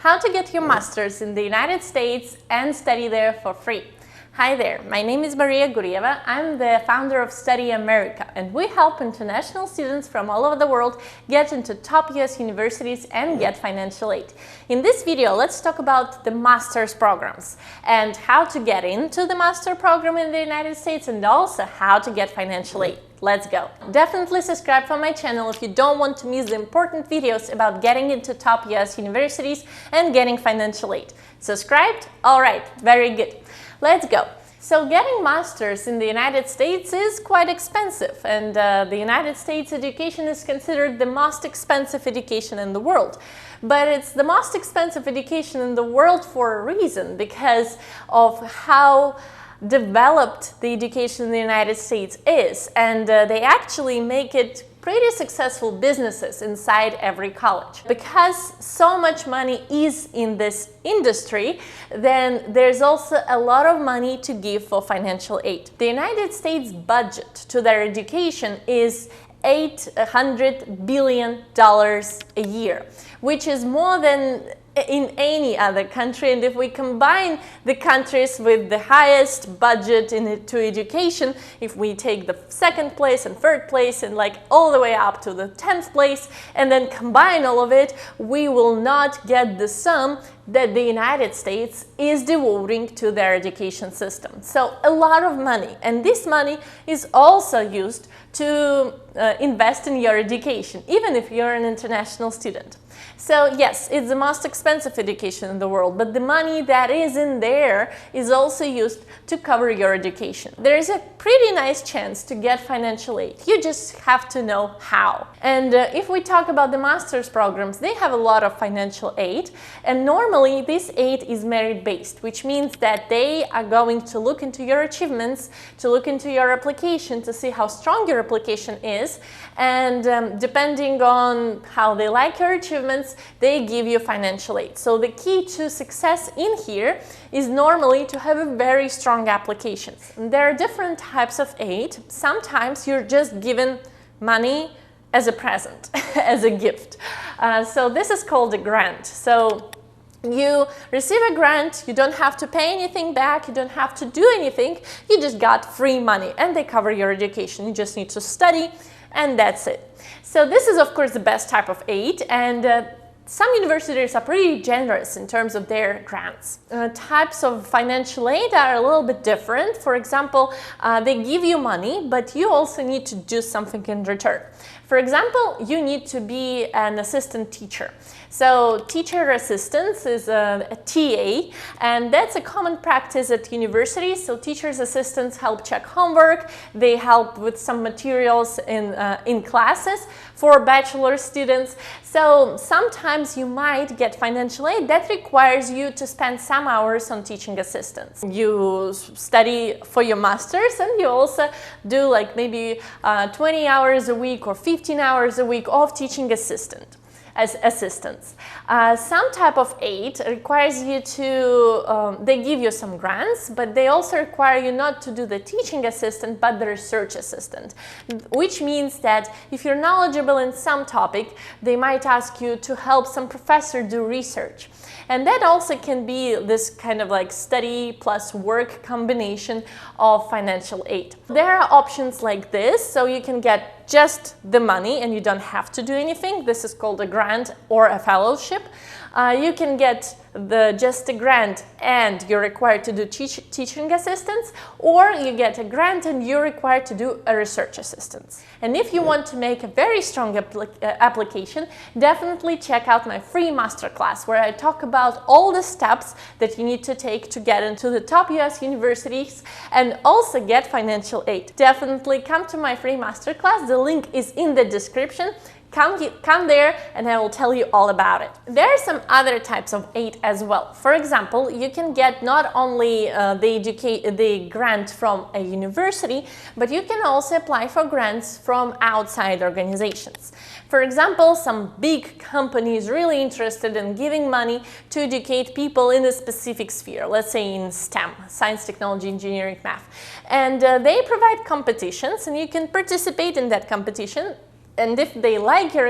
how to get your master's in the United States and study there for free. Hi there, my name is Maria Gurieva. I'm the founder of Studyamerica, and we help international students from all over the world get into top US universities and get financial aid. In this video, let's talk about the master's programs and how to get into the master program in the United States and also how to get financial aid. Let's go. Definitely subscribe for my channel if you don't want to miss the important videos about getting into top US universities and getting financial aid. Subscribed? All right, very good. Let's go. So getting masters in the United States is quite expensive, and the United States education is considered the most expensive education in the world. But it's the most expensive education in the world for a reason, because of how developed the education in the United States is, and they actually make it pretty successful businesses inside every college. Because so much money is in this industry, then there's also a lot of money to give for financial aid. The United States budget to their education is $800 billion a year, which is more than in any other country. And if we combine the countries with the highest budget to education, if we take the second place and third place and like all the way up to the 10th place and then combine all of it, we will not get the sum that the United States is devoting to their education system. So a lot of money, and this money is also used to invest in your education, even if you're an international student. So yes, it's the most expensive education in the world, but the money that is in there is also used to cover your education. There is a pretty nice chance to get financial aid. You just have to know how. And if we talk about the master's programs, they have a lot of financial aid, and normally this aid is merit-based, which means that they are going to look into your achievements, to look into your application, to see how strong your application is, and depending on how they like your achievements, they give you financial aid. So the key to success in here is normally to have a very strong application. There are different types of aid. Sometimes you're just given money as a present, as a gift. So this is called a grant. So you receive a grant, you don't have to pay anything back, you don't have to do anything, you just got free money and they cover your education. You just need to study and that's it. So this is of course the best type of aid, and some universities are pretty generous in terms of their grants. Types of financial aid are a little bit different. For example, they give you money, but you also need to do something in return. For example, you need to be an assistant teacher. So teacher assistants is a TA, and that's a common practice at universities. So teachers assistants help check homework, they help with some materials in classes for bachelor students. So sometimes you might get financial aid that requires you to spend some hours on teaching assistants. You study for your master's and you also do like maybe 20 hours a week or 15 hours a week of teaching assistants. Some type of aid requires you to, they give you some grants, but they also require you not to do the teaching assistant, but the research assistant, which means that if you're knowledgeable in some topic, they might ask you to help some professor do research. And that also can be this kind of like study plus work combination of financial aid. There are options like this, so you can get just the money and you don't have to do anything. This is called a grant or a fellowship. You can get just a grant and you're required to do teaching assistance, or you get a grant and you're required to do a research assistance. And if you want to make a very strong application, definitely check out my free masterclass where I talk about all the steps that you need to take to get into the top US universities and also get financial aid. Definitely come to my free masterclass. The link is in the description. Come there and I will tell you all about it. There are some other types of aid as well. For example, you can get not only the grant from a university, but you can also apply for grants from outside organizations. For example, some big companies really interested in giving money to educate people in a specific sphere, let's say in STEM, science, technology, engineering, math. And they provide competitions and you can participate in that competition. And if they like your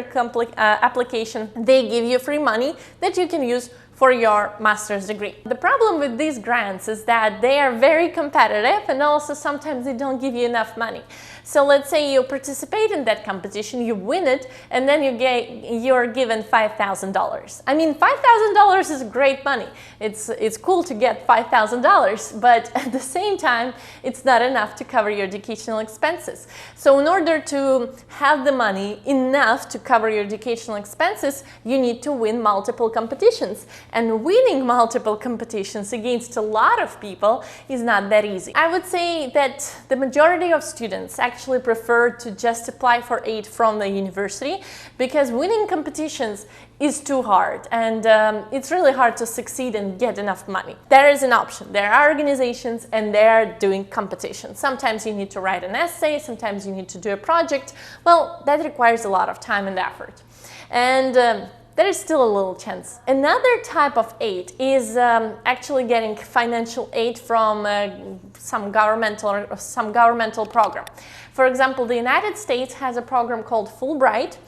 application, they give you free money that you can use for your master's degree. The problem with these grants is that they are very competitive, and also sometimes they don't give you enough money. So let's say you participate in that competition, you win it, and then you're given $5,000. I mean, $5,000 is great money. It's cool to get $5,000, but at the same time, it's not enough to cover your educational expenses. So in order to have the money enough to cover your educational expenses, you need to win multiple competitions. And winning multiple competitions against a lot of people is not that easy. I would say that the majority of students actually prefer to just apply for aid from the university, because winning competitions is too hard, and it's really hard to succeed and get enough money. There is an option. There are organizations and they are doing competitions. Sometimes you need to write an essay, sometimes you need to do a project. Well, that requires a lot of time and effort. And there is still a little chance. Another type of aid is actually getting financial aid from some governmental program. For example, the United States has a program called Fulbright,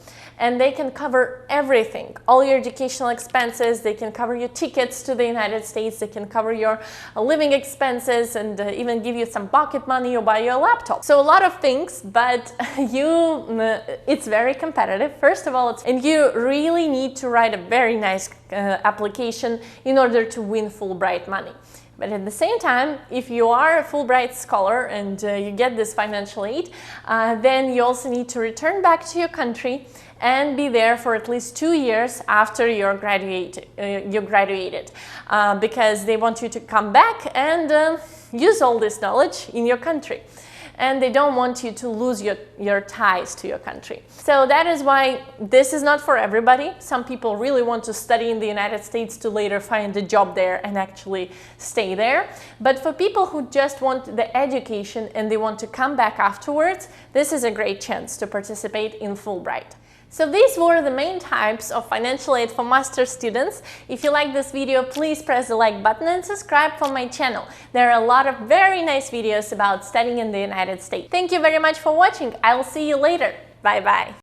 and they can cover everything, all your educational expenses. They can cover your tickets to the United States, they can cover your living expenses, and even give you some pocket money or buy you a laptop. So a lot of things, but it's very competitive, first of all, and you really need to write a very nice application in order to win Fulbright money. But at the same time, if you are a Fulbright scholar and you get this financial aid, then you also need to return back to your country and be there for at least 2 years after you graduated, because they want you to come back and use all this knowledge in your country. And they don't want you to lose your ties to your country. So that is why this is not for everybody. Some people really want to study in the United States to later find a job there and actually stay there. But for people who just want the education and they want to come back afterwards, this is a great chance to participate in Fulbright. So these were the main types of financial aid for master's students. If you like this video, please press the like button and subscribe for my channel. There are a lot of very nice videos about studying in the United States. Thank you very much for watching. I'll see you later. Bye bye.